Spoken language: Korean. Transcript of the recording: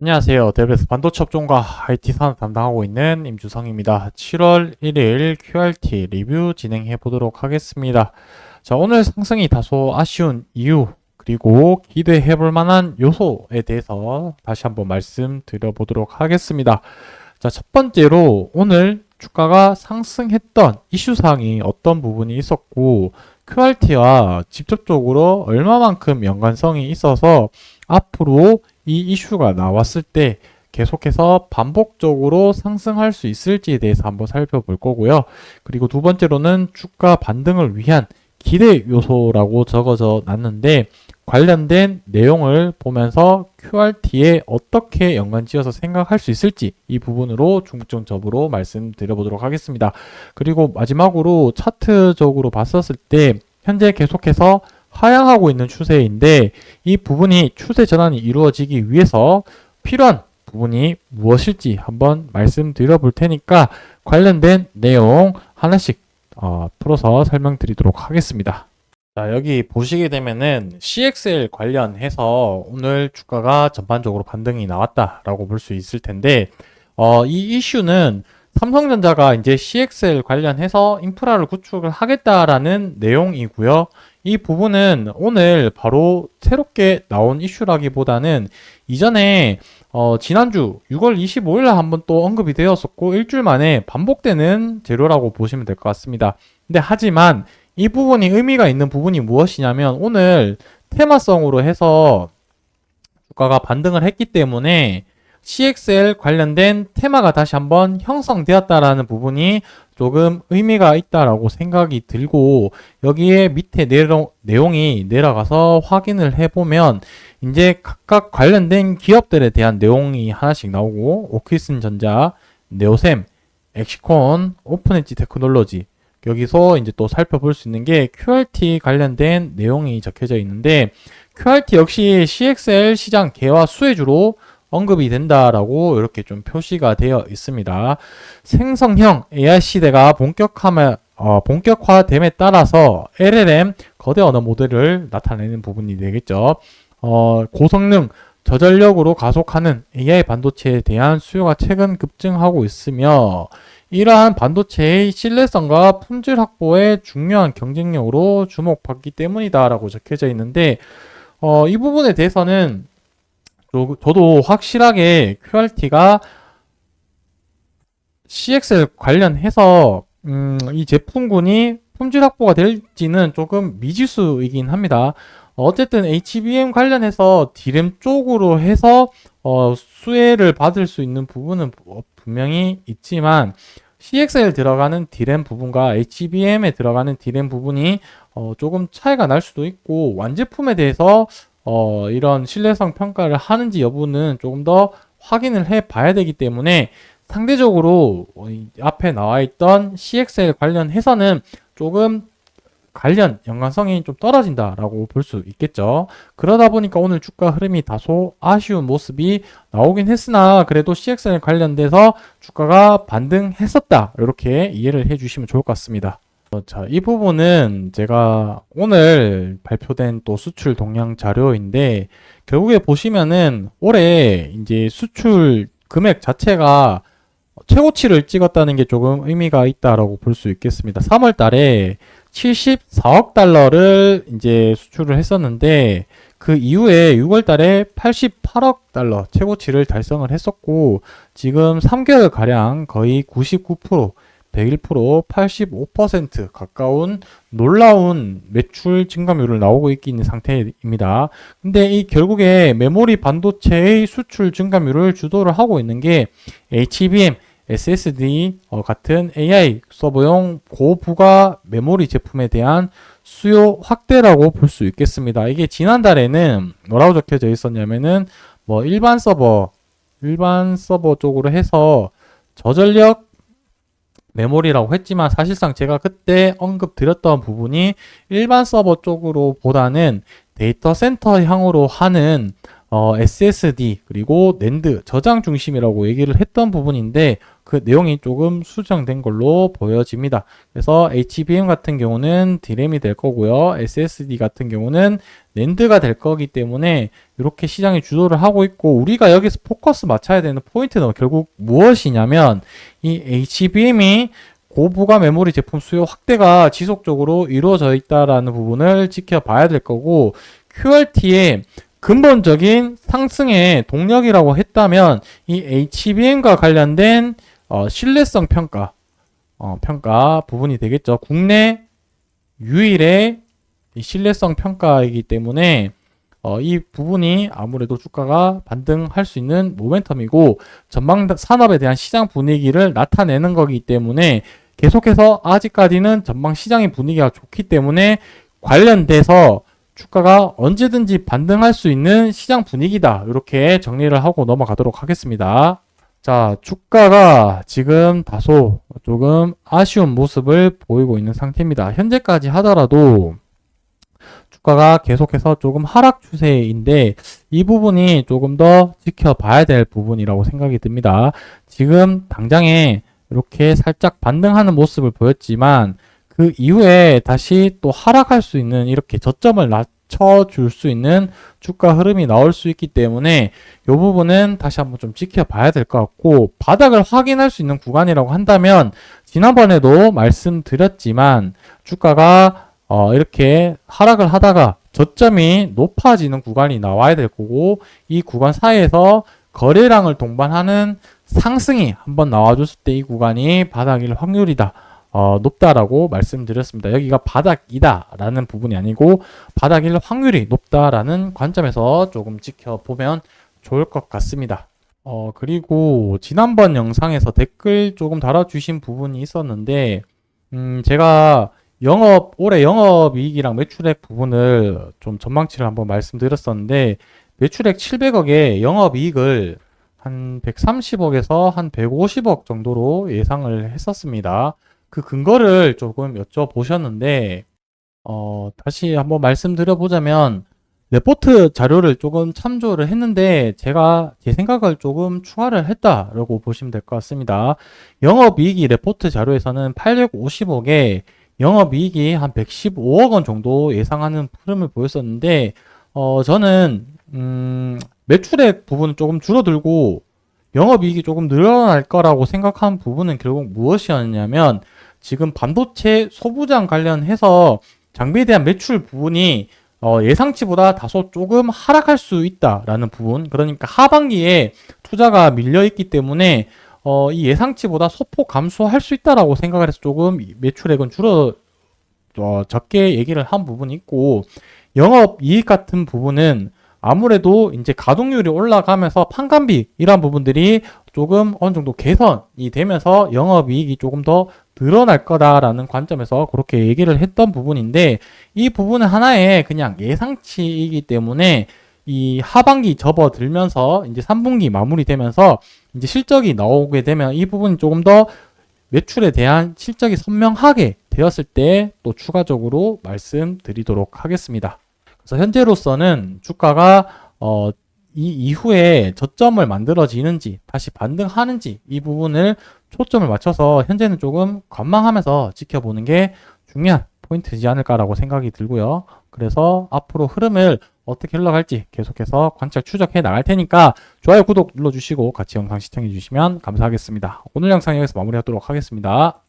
안녕하세요. 데브에서 반도체 업종과 IT 산업 담당하고 있는 임주성입니다. 7월 1일 QRT 리뷰 진행해 보도록 하겠습니다. 자, 오늘 상승이 다소 아쉬운 이유, 그리고 기대해 볼 만한 요소에 대해서 다시 한번 말씀드려 보도록 하겠습니다. 자, 첫 번째로 오늘 주가가 상승했던 이슈사항이 어떤 부분이 있었고, QRT와 직접적으로 얼마만큼 연관성이 있어서 앞으로 이 이슈가 나왔을 때 계속해서 반복적으로 상승할 수 있을지에 대해서 한번 살펴볼 거고요. 그리고 두 번째로는 주가 반등을 위한 기대 요소라고 적어져 놨는데, 관련된 내용을 보면서 QRT에 어떻게 연관지어서 생각할 수 있을지 이 부분으로 중점적으로 말씀드려 보도록 하겠습니다. 그리고 마지막으로 차트적으로 봤었을 때 현재 계속해서 하향하고 있는 추세인데, 이 부분이 추세 전환이 이루어지기 위해서 필요한 부분이 무엇일지 한번 말씀드려 볼 테니까 관련된 내용 하나씩 풀어서 설명드리도록 하겠습니다. 자, 여기 보시게 되면은 CXL 관련해서 오늘 주가가 전반적으로 반등이 나왔다라고 볼 수 있을 텐데, 이 이슈는 삼성전자가 이제 CXL 관련해서 인프라를 구축을 하겠다라는 내용이고요. 이 부분은 오늘 바로 새롭게 나온 이슈라기보다는 이전에 지난주 6월 25일 한번 또 언급이 되었었고 일주일 만에 반복되는 재료라고 보시면 될 것 같습니다. 근데 하지만 이 부분이 의미가 있는 부분이 무엇이냐면, 오늘 테마성으로 해서 주가가 반등을 했기 때문에 CXL 관련된 테마가 다시 한번 형성되었다라는 부분이 조금 의미가 있다라고 생각이 들고, 여기에 밑에 내용이 내려가서 확인을 해보면 이제 각각 관련된 기업들에 대한 내용이 하나씩 나오고, 오키슨전자, 네오셈, 엑시콘, 오픈엣지 테크놀로지, 여기서 이제 또 살펴볼 수 있는 게 QRT 관련된 내용이 적혀져 있는데, QRT 역시 CXL 시장 개화 수혜주로 언급이 된다라고 이렇게 좀 표시가 되어 있습니다. 생성형 AI 시대가 본격화됨에 따라서 LLM 거대 언어 모델을 나타내는 부분이 되겠죠. 고성능 저전력으로 가속하는 AI 반도체에 대한 수요가 최근 급증하고 있으며, 이러한 반도체의 신뢰성과 품질 확보에 중요한 경쟁력으로 주목받기 때문이다라고 적혀져 있는데, 이 부분에 대해서는 저도 확실하게 QRT가 CXL 관련해서 이 제품군이 품질 확보가 될지는 조금 미지수이긴 합니다. 어쨌든 HBM 관련해서 D램 쪽으로 해서 수혜를 받을 수 있는 부분은 분명히 있지만, CXL 들어가는 D램 부분과 HBM에 들어가는 D램 부분이 조금 차이가 날 수도 있고, 완제품에 대해서 이런 신뢰성 평가를 하는지 여부는 조금 더 확인을 해 봐야 되기 때문에, 상대적으로 앞에 나와 있던 CXL 관련해서는 조금 관련 연관성이 좀 떨어진다라고 볼 수 있겠죠. 그러다 보니까 오늘 주가 흐름이 다소 아쉬운 모습이 나오긴 했으나, 그래도 CXL 관련돼서 주가가 반등했었다, 이렇게 이해를 해주시면 좋을 것 같습니다. 자, 이 부분은 제가 오늘 발표된 또 수출 동향 자료인데, 결국에 보시면은 올해 이제 수출 금액 자체가 최고치를 찍었다는 게 조금 의미가 있다라고 볼 수 있겠습니다. 3월 달에 74억 달러를 이제 수출을 했었는데, 그 이후에 6월 달에 88억 달러 최고치를 달성을 했었고, 지금 3개월 가량 거의 99%, 101%, 85% 가까운 놀라운 매출 증가율을 나오고 있는 상태입니다. 근데 이 결국에 메모리 반도체의 수출 증가율을 주도를 하고 있는 게 HBM, SSD 같은 AI 서버용 고부가 메모리 제품에 대한 수요 확대라고 볼 수 있겠습니다. 이게 지난달에는 뭐라고 적혀져 있었냐면은 뭐 일반 서버 쪽으로 해서 저전력 메모리라고 했지만, 사실상 제가 그때 언급드렸던 부분이 일반 서버 쪽으로 보다는 데이터 센터 향으로 하는 SSD 그리고 낸드 저장 중심이라고 얘기를 했던 부분인데, 그 내용이 조금 수정된 걸로 보여집니다. 그래서 HBM 같은 경우는 D램이 될 거고요, SSD 같은 경우는 낸드가 될 거기 때문에 이렇게 시장이 주도를 하고 있고, 우리가 여기서 포커스 맞춰야 되는 포인트는 결국 무엇이냐면 이 HBM이 고부가 메모리 제품 수요 확대가 지속적으로 이루어져 있다라는 부분을 지켜봐야 될 거고, QRT의 근본적인 상승의 동력이라고 했다면 이 HBM과 관련된 신뢰성 평가 부분이 되겠죠. 국내 유일의 이 신뢰성 평가이기 때문에 이 부분이 아무래도 주가가 반등할 수 있는 모멘텀이고, 전방 산업에 대한 시장 분위기를 나타내는 거기 때문에 계속해서 아직까지는 전방 시장의 분위기가 좋기 때문에 관련돼서 주가가 언제든지 반등할 수 있는 시장 분위기다. 이렇게 정리를 하고 넘어가도록 하겠습니다. 자, 주가가 지금 다소 조금 아쉬운 모습을 보이고 있는 상태입니다. 현재까지 하더라도 주가가 계속해서 조금 하락 추세인데, 이 부분이 조금 더 지켜봐야 될 부분이라고 생각이 듭니다. 지금 당장에 이렇게 살짝 반등하는 모습을 보였지만 그 이후에 다시 또 하락할 수 있는, 이렇게 저점을 낮춰줄 수 있는 주가 흐름이 나올 수 있기 때문에 이 부분은 다시 한번 좀 지켜봐야 될 것 같고, 바닥을 확인할 수 있는 구간이라고 한다면 지난번에도 말씀드렸지만 주가가 이렇게 하락을 하다가 저점이 높아지는 구간이 나와야 될 거고, 이 구간 사이에서 거래량을 동반하는 상승이 한번 나와줬을 때 이 구간이 바닥일 확률이다. 높다라고 말씀드렸습니다. 여기가 바닥이다 라는 부분이 아니고 바닥일 확률이 높다라는 관점에서 조금 지켜보면 좋을 것 같습니다. 그리고 지난번 영상에서 댓글 조금 달아주신 부분이 있었는데, 제가 올해 영업이익이랑 매출액 부분을 좀 전망치를 한번 말씀드렸었는데, 매출액 700억에 영업이익을 한 130억에서 한 150억 정도로 예상을 했었습니다. 그 근거를 조금 여쭤보셨는데, 다시 한번 말씀드려보자면, 레포트 자료를 조금 참조를 했는데, 제가 제 생각을 조금 추가를 했다라고 보시면 될 것 같습니다. 영업이익이 레포트 자료에서는 850억에 영업이익이 한 115억 원 정도 예상하는 흐름을 보였었는데, 저는, 매출액 부분은 조금 줄어들고, 영업이익이 조금 늘어날 거라고 생각한 부분은 결국 무엇이었냐면, 지금 반도체 소부장 관련해서 장비에 대한 매출 부분이 예상치보다 다소 조금 하락할 수 있다라는 부분, 그러니까 하반기에 투자가 밀려 있기 때문에 이 예상치보다 소폭 감소할 수 있다라고 생각을 해서 조금 매출액은 적게 얘기를 한 부분이 있고, 영업이익 같은 부분은 아무래도 이제 가동률이 올라가면서 판관비 이런 부분들이 조금 어느 정도 개선이 되면서 영업이익이 조금 더 늘어날 거다라는 관점에서 그렇게 얘기를 했던 부분인데, 이 부분은 하나의 그냥 예상치이기 때문에 이 하반기 접어들면서 이제 3분기 마무리되면서 이제 실적이 나오게 되면 이 부분이 조금 더 매출에 대한 실적이 선명하게 되었을 때 또 추가적으로 말씀드리도록 하겠습니다. 그래서 현재로서는 주가가 이 이후에 저점을 만들어지는지 다시 반등하는지 이 부분을 초점을 맞춰서 현재는 조금 관망하면서 지켜보는 게 중요한 포인트지 않을까라고 생각이 들고요. 그래서 앞으로 흐름을 어떻게 흘러갈지 계속해서 관찰 추적해 나갈 테니까 좋아요, 구독 눌러주시고 같이 영상 시청해 주시면 감사하겠습니다. 오늘 영상 여기서 마무리하도록 하겠습니다.